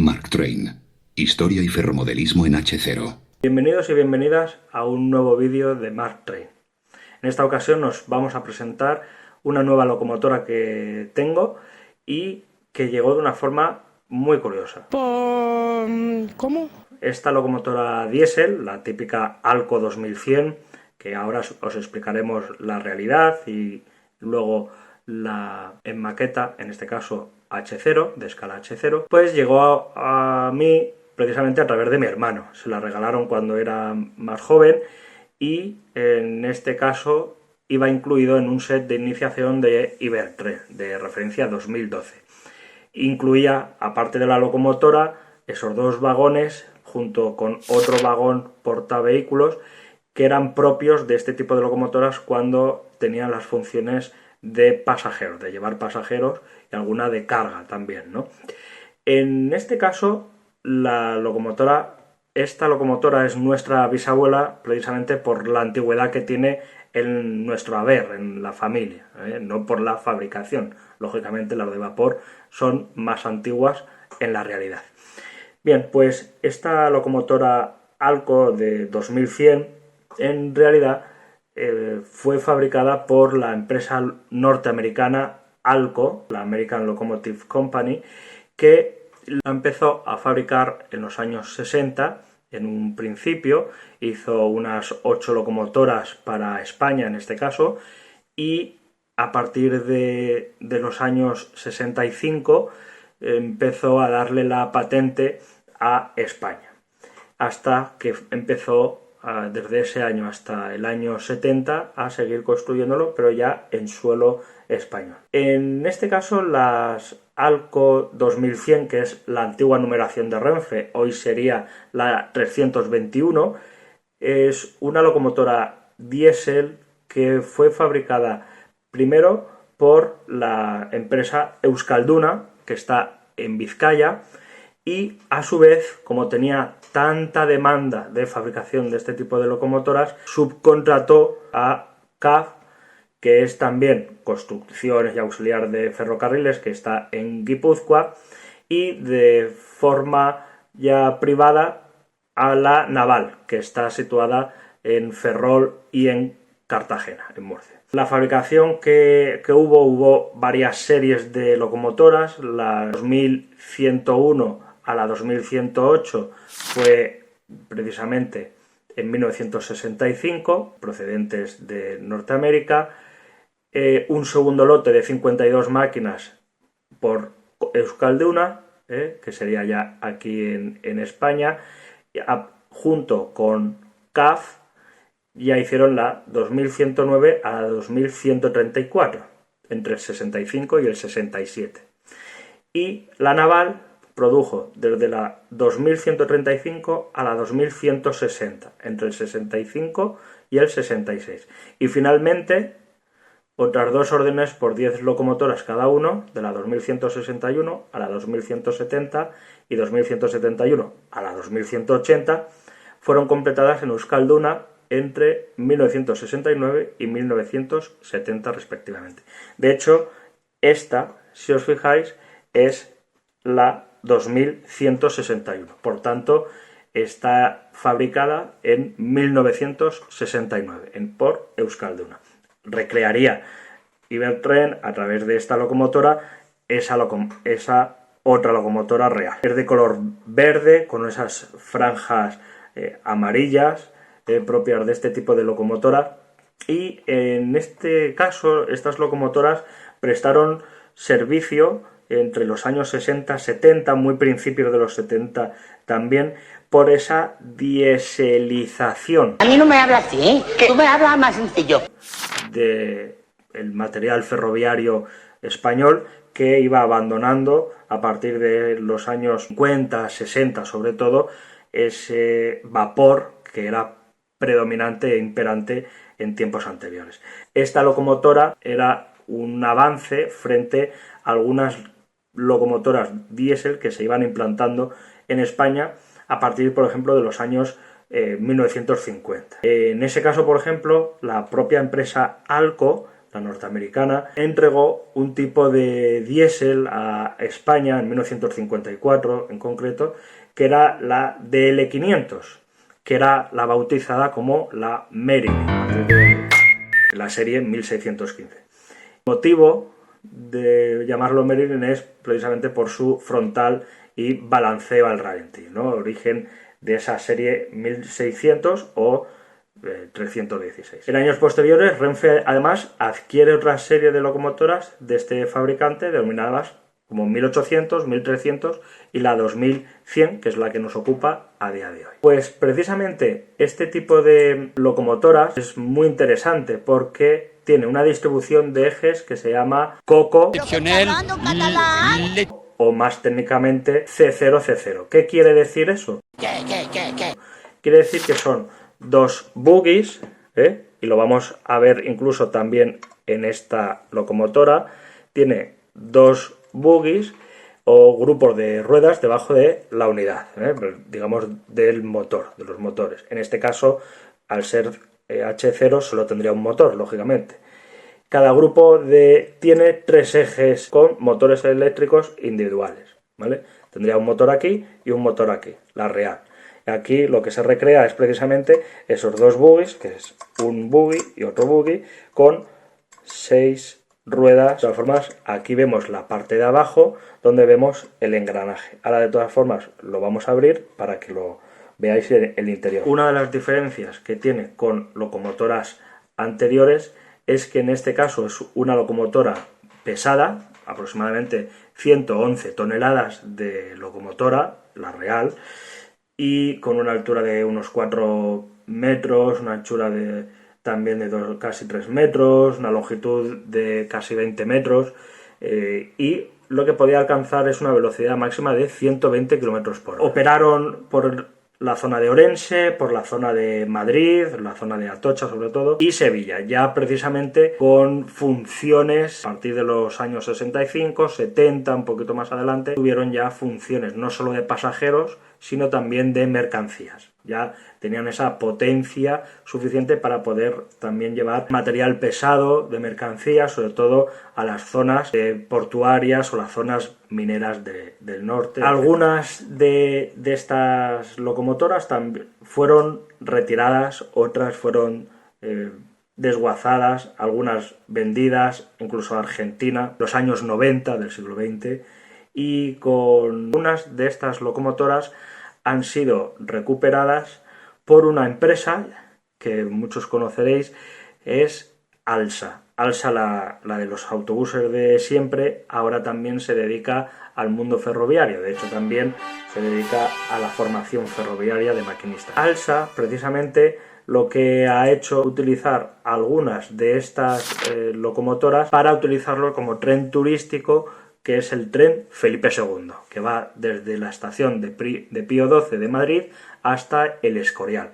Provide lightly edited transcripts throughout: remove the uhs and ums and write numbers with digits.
Mark Train. Historia y ferromodelismo en H0. Bienvenidos y bienvenidas a un nuevo vídeo de Mark Train. En esta ocasión nos vamos a presentar una nueva locomotora que tengo y que llegó de una forma muy curiosa. ¿Cómo? Esta locomotora diésel, la típica Alco 2100, que ahora os explicaremos la realidad y luego en maqueta, en este caso H0, de escala H0, pues llegó a mí precisamente a través de mi hermano. Se la regalaron cuando era más joven y en este caso iba incluido en un set de iniciación de Ibertren, de referencia 2012. Incluía, aparte de la locomotora, esos dos vagones junto con otro vagón portavehículos que eran propios de este tipo de locomotoras cuando tenían las funciones de pasajeros, de llevar pasajeros y alguna de carga también, ¿no? En este caso, esta locomotora es nuestra bisabuela precisamente por la antigüedad que tiene en nuestro haber, en la familia, no por la fabricación. Lógicamente las de vapor son más antiguas en la realidad. Bien, pues esta locomotora Alco de 2100 en realidad fue fabricada por la empresa norteamericana Alco, la American Locomotive Company, que la empezó a fabricar en los años 60. En un principio hizo unas 8 locomotoras para España en este caso, y a partir de los años 65 empezó a darle la patente a España, hasta que empezó desde ese año hasta el año 70 a seguir construyéndolo, pero ya en suelo español. En este caso las Alco 2100, que es la antigua numeración de Renfe, hoy sería la 321, es una locomotora diésel que fue fabricada primero por la empresa Euskalduna, que está en Vizcaya, y a su vez, como tenía tanta demanda de fabricación de este tipo de locomotoras, subcontrató a CAF, que es también construcciones y auxiliar de ferrocarriles, que está en Guipúzcoa, y de forma ya privada a la Naval, que está situada en Ferrol y en Cartagena, en Murcia. La fabricación que hubo varias series de locomotoras. La 2101 a la 2108 fue precisamente en 1965, procedentes de Norteamérica. Un segundo lote de 52 máquinas por Euskalduna, que sería ya aquí en España, junto con CAF, ya hicieron la 2109 a la 2134, entre el 65 y el 67. Y la Naval produjo desde la 2135 a la 2160, entre el 65 y el 66. Y finalmente, otras dos órdenes por 10 locomotoras cada uno, de la 2161 a la 2170 y 2171 a la 2180, fueron completadas en Euskalduna entre 1969 y 1970 respectivamente. De hecho, esta, si os fijáis, es la 2161. Por tanto, está fabricada en 1969 por Euskalduna. Recrearía Ibertren a través de esta locomotora esa otra locomotora real. Es de color verde con esas franjas amarillas propias de este tipo de locomotora, y en este caso estas locomotoras prestaron servicio entre los años 60-70, muy principios de los 70 también, por esa dieselización. A mí no me hablas así, tú me hablas más sencillo. Del material ferroviario español, que iba abandonando a partir de los años 50, 60 sobre todo, ese vapor que era predominante e imperante en tiempos anteriores. Esta locomotora era un avance frente a algunas locomotoras diésel que se iban implantando en España a partir, por ejemplo, de los años 1950. En ese caso, por ejemplo, la propia empresa Alco la norteamericana, entregó un tipo de diésel a España en 1954 en concreto, que era la DL500, que era la bautizada como la Merlin, antes de la serie 1615. El motivo de llamarlo Merlin es precisamente por su frontal y balanceo al ralentí, ¿no? Origen de esa serie 1600 o 316. En años posteriores, Renfe además adquiere otra serie de locomotoras de este fabricante denominadas como 1800, 1300 y la 2100, que es la que nos ocupa a día de hoy. Pues precisamente este tipo de locomotoras es muy interesante porque tiene una distribución de ejes que se llama COCO o más técnicamente C0C0. ¿Qué quiere decir eso? Quiere decir que son dos bogies, y lo vamos a ver incluso también en esta locomotora, tiene dos bogies o grupos de ruedas debajo de la unidad, digamos del motor, de los motores. En este caso, al ser H0 solo tendría un motor, lógicamente. Cada grupo tiene tres ejes con motores eléctricos individuales, ¿vale? Tendría un motor aquí y un motor aquí, la real. Aquí lo que se recrea es precisamente esos dos bogies, que es un bogie y otro bogie, con 6 ruedas. De todas formas, aquí vemos la parte de abajo donde vemos el engranaje. Ahora, de todas formas, lo vamos a abrir para que lo veáis en el interior. Una de las diferencias que tiene con locomotoras anteriores es que en este caso es una locomotora pesada, aproximadamente 111 toneladas de locomotora, la real, y con una altura de unos 4 metros, una anchura también de casi 3 metros, una longitud de casi 20 metros, y lo que podía alcanzar es una velocidad máxima de 120 km por hora. Operaron por la zona de Orense, por la zona de Madrid, la zona de Atocha sobre todo, y Sevilla, ya precisamente con funciones a partir de los años 65, 70, un poquito más adelante, tuvieron ya funciones no solo de pasajeros, sino también de mercancías. Ya tenían esa potencia suficiente para poder también llevar material pesado de mercancías, sobre todo a las zonas portuarias o las zonas mineras del norte. Algunas de estas locomotoras fueron retiradas, otras fueron desguazadas, algunas vendidas, incluso a Argentina, los años 90 del siglo XX, y con unas de estas locomotoras han sido recuperadas por una empresa que muchos conoceréis, es ALSA. ALSA, la de los autobuses de siempre, ahora también se dedica al mundo ferroviario, de hecho también se dedica a la formación ferroviaria de maquinistas. ALSA, precisamente, lo que ha hecho es utilizar algunas de estas locomotoras para utilizarlo como tren turístico, que es el tren Felipe II, que va desde la estación de Pío XII de Madrid hasta El Escorial,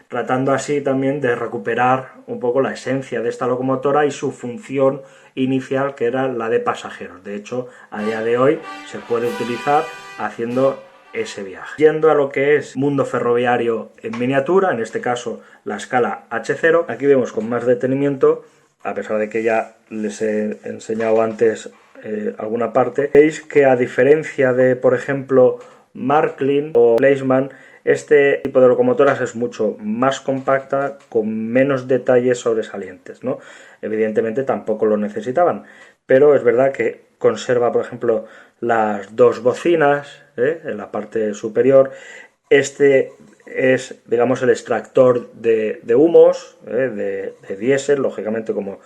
tratando así también de recuperar un poco la esencia de esta locomotora y su función inicial, que era la de pasajeros. De hecho, a día de hoy se puede utilizar haciendo ese viaje. Yendo a lo que es mundo ferroviario en miniatura, en este caso la escala H0, aquí vemos con más detenimiento, a pesar de que ya les he enseñado antes alguna parte, veis que a diferencia de, por ejemplo, Marklin o Fleischmann, este tipo de locomotoras es mucho más compacta, con menos detalles sobresalientes, ¿no? Evidentemente tampoco lo necesitaban, pero es verdad que conserva, por ejemplo, las dos bocinas en la parte superior. Este es, digamos, el extractor de humos, de diésel, lógicamente, como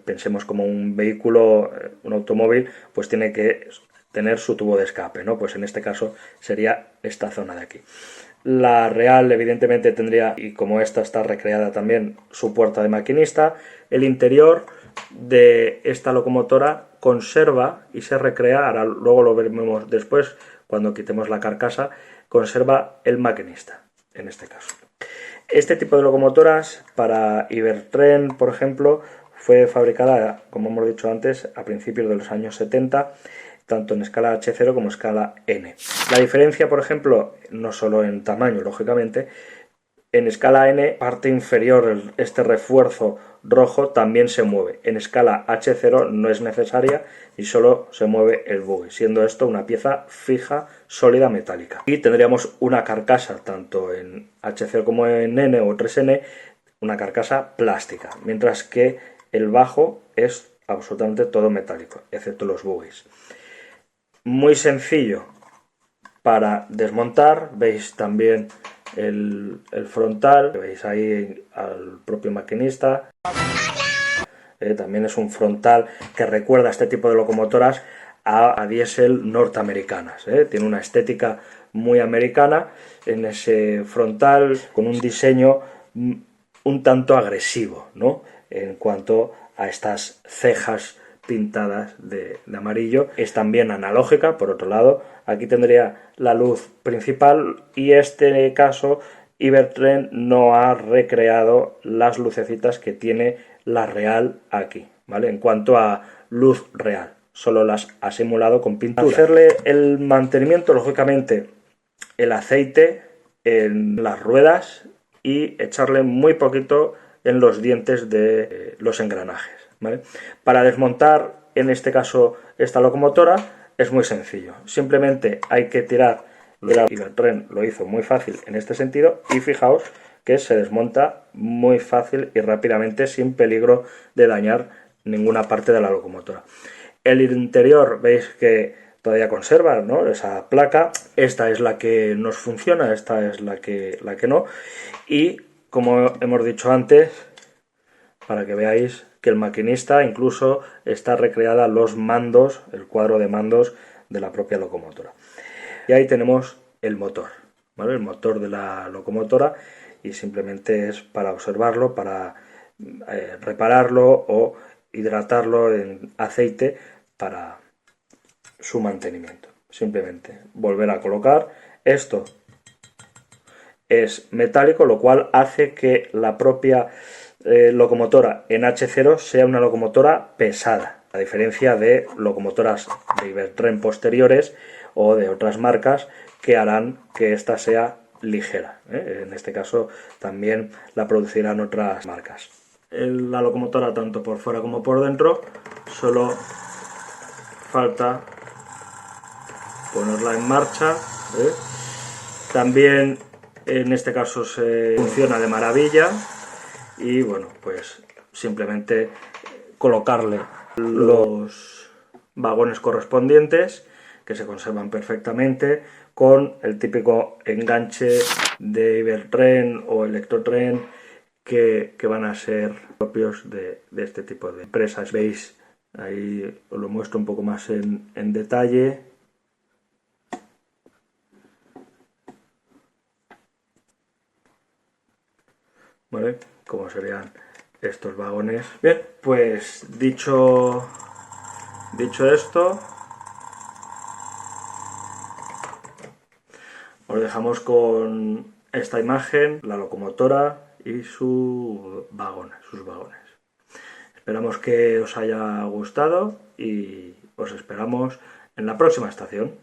pensemos como un vehículo, un automóvil, pues tiene que tener su tubo de escape, ¿no? Pues en este caso sería esta zona de aquí. La real, evidentemente, tendría, y como esta está recreada también, su puerta de maquinista. El interior de esta locomotora conserva y se recrea, ahora luego lo veremos después, cuando quitemos la carcasa, conserva el maquinista, en este caso. Este tipo de locomotoras para Ibertren, por ejemplo, fue fabricada, como hemos dicho antes, a principios de los años 70, tanto en escala H0 como escala N. La diferencia, por ejemplo, no solo en tamaño, lógicamente, En escala N, parte inferior, este refuerzo rojo también se mueve. En escala H0 no es necesaria y solo se mueve el buggy, siendo esto una pieza fija, sólida, metálica. Y tendríamos una carcasa, tanto en H0 como en N o 3N, una carcasa plástica, mientras que el bajo es absolutamente todo metálico, excepto los buggies. Muy sencillo para desmontar, veis también el frontal, veis ahí al propio maquinista. También es un frontal que recuerda a este tipo de locomotoras a diésel norteamericanas. Tiene una estética muy americana en ese frontal, con un diseño un tanto agresivo, ¿no?, en cuanto a estas cejas pintadas de amarillo. Es también analógica, por otro lado. Aquí tendría la luz principal y en este caso Ibertren no ha recreado las lucecitas que tiene la real aquí, ¿vale? En cuanto a luz real, solo las ha simulado con pintura. Hacerle el mantenimiento, lógicamente, el aceite en las ruedas y echarle muy poquito en los dientes de los engranajes, ¿vale? Para desmontar, en este caso, esta locomotora es muy sencillo. Simplemente hay que tirar. Ibertren lo hizo muy fácil en este sentido y fijaos que se desmonta muy fácil y rápidamente sin peligro de dañar ninguna parte de la locomotora. El interior veis que todavía conserva, ¿no?, esa placa. Esta es la que nos funciona, esta es la que no. Y como hemos dicho antes, para que veáis que el maquinista incluso está recreada los mandos, el cuadro de mandos de la propia locomotora. Y ahí tenemos el motor, ¿vale? El motor de la locomotora, y simplemente es para observarlo, para repararlo o hidratarlo en aceite para su mantenimiento. Simplemente volver a colocar. Esto es metálico, lo cual hace que la propia locomotora en H0 sea una locomotora pesada, a diferencia de locomotoras de Ibertren posteriores o de otras marcas que harán que esta sea ligera. En este caso también la producirán otras marcas. La locomotora, tanto por fuera como por dentro, solo falta ponerla en marcha. También en este caso se funciona de maravilla y bueno, pues simplemente colocarle los vagones correspondientes, que se conservan perfectamente, con el típico enganche de Ibertren o Electrotren que van a ser propios de este tipo de empresas. Veis, ahí os lo muestro un poco más en detalle. ¿Vale? Como serían estos vagones. Bien, pues dicho esto, os dejamos con esta imagen, la locomotora y sus vagones. Esperamos que os haya gustado y os esperamos en la próxima estación.